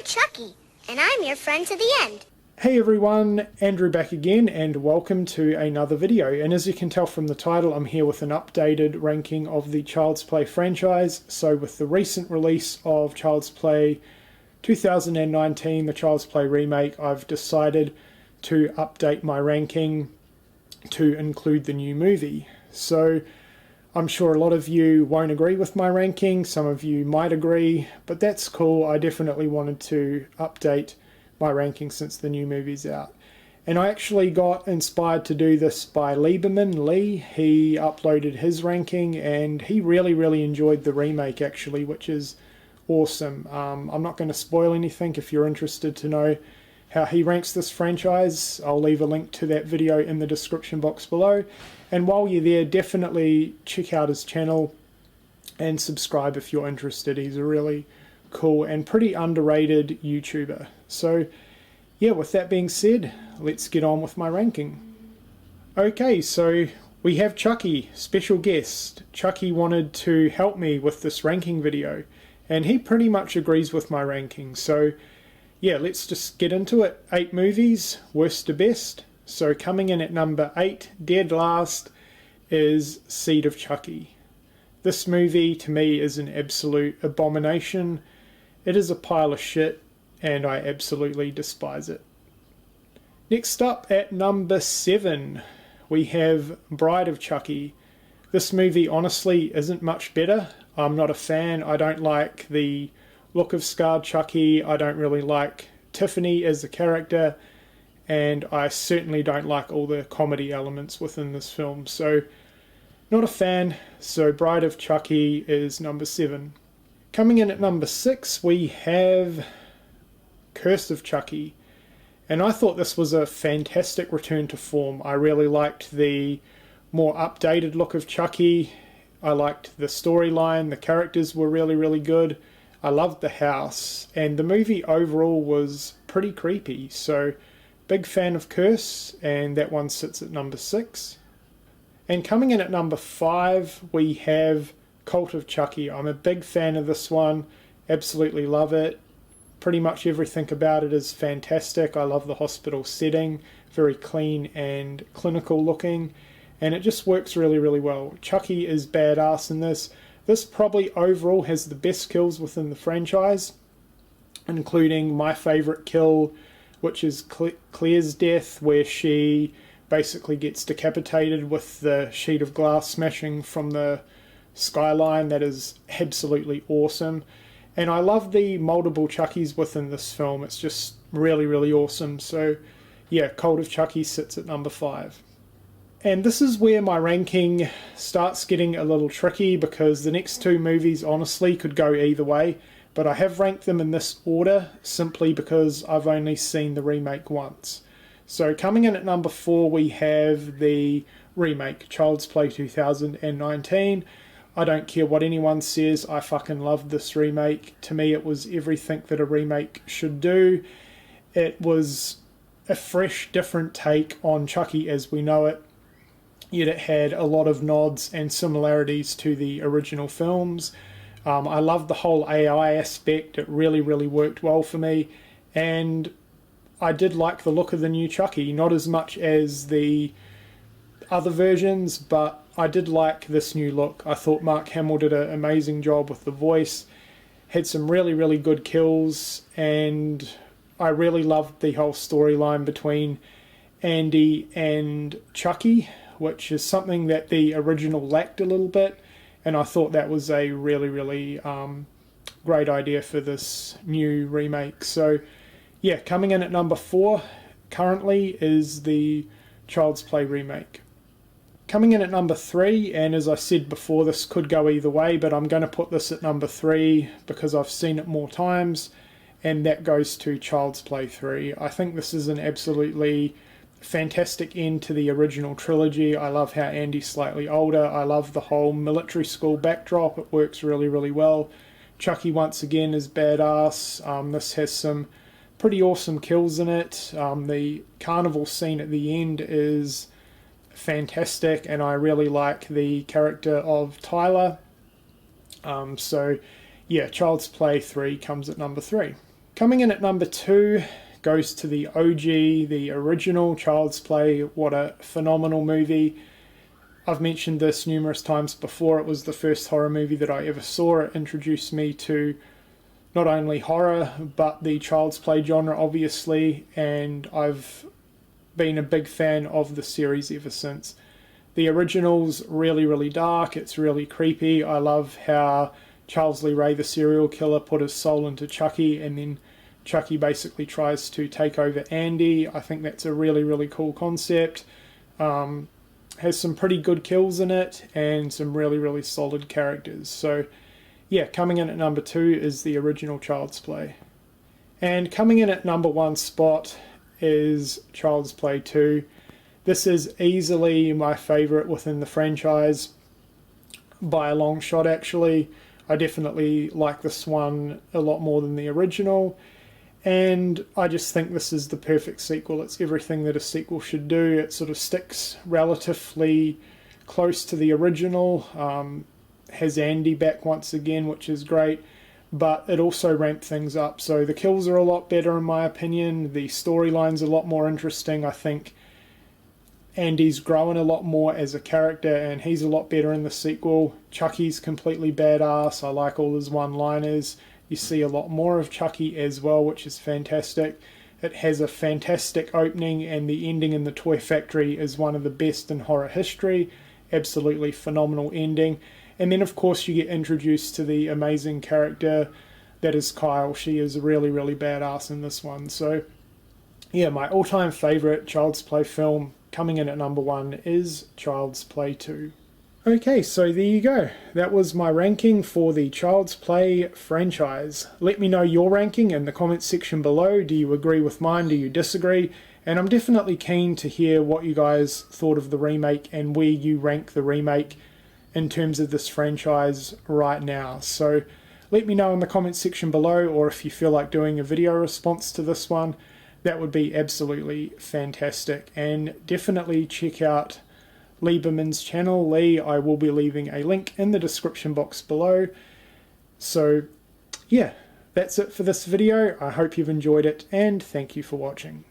Chucky, and I'm your friend to the end. Hey everyone, Andrew back again and welcome to another video. And as you can tell from the title, I'm here with an updated ranking of the Child's Play franchise. So with the recent release of Child's Play 2019, the Child's Play remake, I've decided to update my ranking to include the new movie. So I'm sure a lot of you won't agree with my ranking, some of you might agree, but that's cool. I definitely wanted to update my ranking since the new movie's out. And I actually got inspired to do this by Leboman, Lee. He uploaded his ranking and he really enjoyed the remake actually, which is awesome. I'm not going to spoil anything. If you're interested to know how he ranks this franchise, I'll leave a link to that video in the description box below. And while you're there, definitely check out his channel and subscribe if you're interested. He's a really cool and pretty underrated YouTuber. So yeah, with that being said, let's get on with my ranking. Okay, so we have Chucky, special guest. Chucky wanted to help me with this ranking video and he pretty much agrees with my ranking. So yeah, let's just get into it. 8 movies, worst to best. So coming in at number 8, dead last, is Seed of Chucky. This movie to me is an absolute abomination. It is a pile of shit and I absolutely despise it. Next up at number 7, we have Bride of Chucky. This movie honestly isn't much better. I'm not a fan. I don't like the look of scarred Chucky. I don't really like Tiffany as a character. And I certainly don't like all the comedy elements within this film. So, not a fan. So, Bride of Chucky is number 7. Coming in at number 6, we have Curse of Chucky. And I thought this was a fantastic return to form. I really liked the more updated look of Chucky. I liked the storyline. The characters were really good. I loved the house. And the movie overall was pretty creepy. So, big fan of Curse, and that one sits at number 6. And coming in at number 5, we have Cult of Chucky. I'm a big fan of this one, absolutely love it. Pretty much everything about it is fantastic. I love the hospital setting, very clean and clinical looking, and it just works really well. Chucky is badass in this. This probably overall has the best kills within the franchise, including my favourite kill, which is Claire's death, where she basically gets decapitated with the sheet of glass smashing from the skyline. That is absolutely awesome. And I love the multiple Chuckies within this film. It's just really awesome. So yeah, Cult of Chucky sits at number 5. And this is where my ranking starts getting a little tricky, because the next 2 movies honestly could go either way. But I have ranked them in this order simply because I've only seen the remake once. So coming in at number 4, we have the remake, Child's Play 2019. I don't care what anyone says, I fucking loved this remake. To me it was everything that a remake should do. It was a fresh, different take on Chucky as we know it. Yet it had a lot of nods and similarities to the original films. I loved the whole AI aspect. It really worked well for me. And I did like the look of the new Chucky. Not as much as the other versions, but I did like this new look. I thought Mark Hamill did an amazing job with the voice. Had some really good kills. And I really loved the whole storyline between Andy and Chucky, which is something that the original lacked a little bit. And I thought that was a really great idea for this new remake. So yeah, coming in at number 4 currently is the Child's Play remake. Coming in at number 3, and as I said before, this could go either way, but I'm going to put this at number 3 because I've seen it more times, and that goes to Child's Play 3. I think this is an absolutely fantastic end to the original trilogy. I love how Andy's slightly older. I love the whole military school backdrop. It works really well. Chucky once again is badass. This has some pretty awesome kills in it. The carnival scene at the end is fantastic, and I really like the character of Tyler. So yeah, Child's Play 3 comes at number 3. Coming in at number 2 goes to the OG, the original Child's Play. What a phenomenal movie. I've mentioned this numerous times before. It was the first horror movie that I ever saw. It introduced me to not only horror, but the Child's Play genre, obviously, and I've been a big fan of the series ever since. The original's really, really dark. It's really creepy. I love how Charles Lee Ray, the serial killer, put his soul into Chucky, and then Chucky basically tries to take over Andy. I think that's a really, really cool concept. Has some pretty good kills in it, and some really, really solid characters. So yeah, coming in at number 2 is the original Child's Play. And coming in at number 1 spot is Child's Play 2. This is easily my favourite within the franchise, by a long shot actually. I definitely like this one a lot more than the original, and I just think this is the perfect sequel. It's everything that a sequel should do. It sort of sticks relatively close to the original, has Andy back once again, which is great, but it also ramped things up. So the kills are a lot better in my opinion. The storyline's a lot more interesting. I think Andy's grown a lot more as a character, and he's a lot better in the sequel. Chucky's completely badass. I like all his one-liners. You see a lot more of Chucky as well, which is fantastic. It has a fantastic opening, and the ending in the toy factory is one of the best in horror history. Absolutely phenomenal ending. And then of course you get introduced to the amazing character that is Kyle. She is really, really badass in this one. So yeah, my all-time favourite Child's Play film, coming in at number 1, is Child's Play 2. Okay, so there you go. That was my ranking for the Child's Play franchise. Let me know your ranking in the comments section below. Do you agree with mine? Do you disagree? And I'm definitely keen to hear what you guys thought of the remake and where you rank the remake in terms of this franchise right now. So let me know in the comments section below, or if you feel like doing a video response to this one, that would be absolutely fantastic. And definitely check out Leboman's channel. Lee, I will be leaving a link in the description box below. So yeah, that's it for this video. I hope you've enjoyed it, and thank you for watching.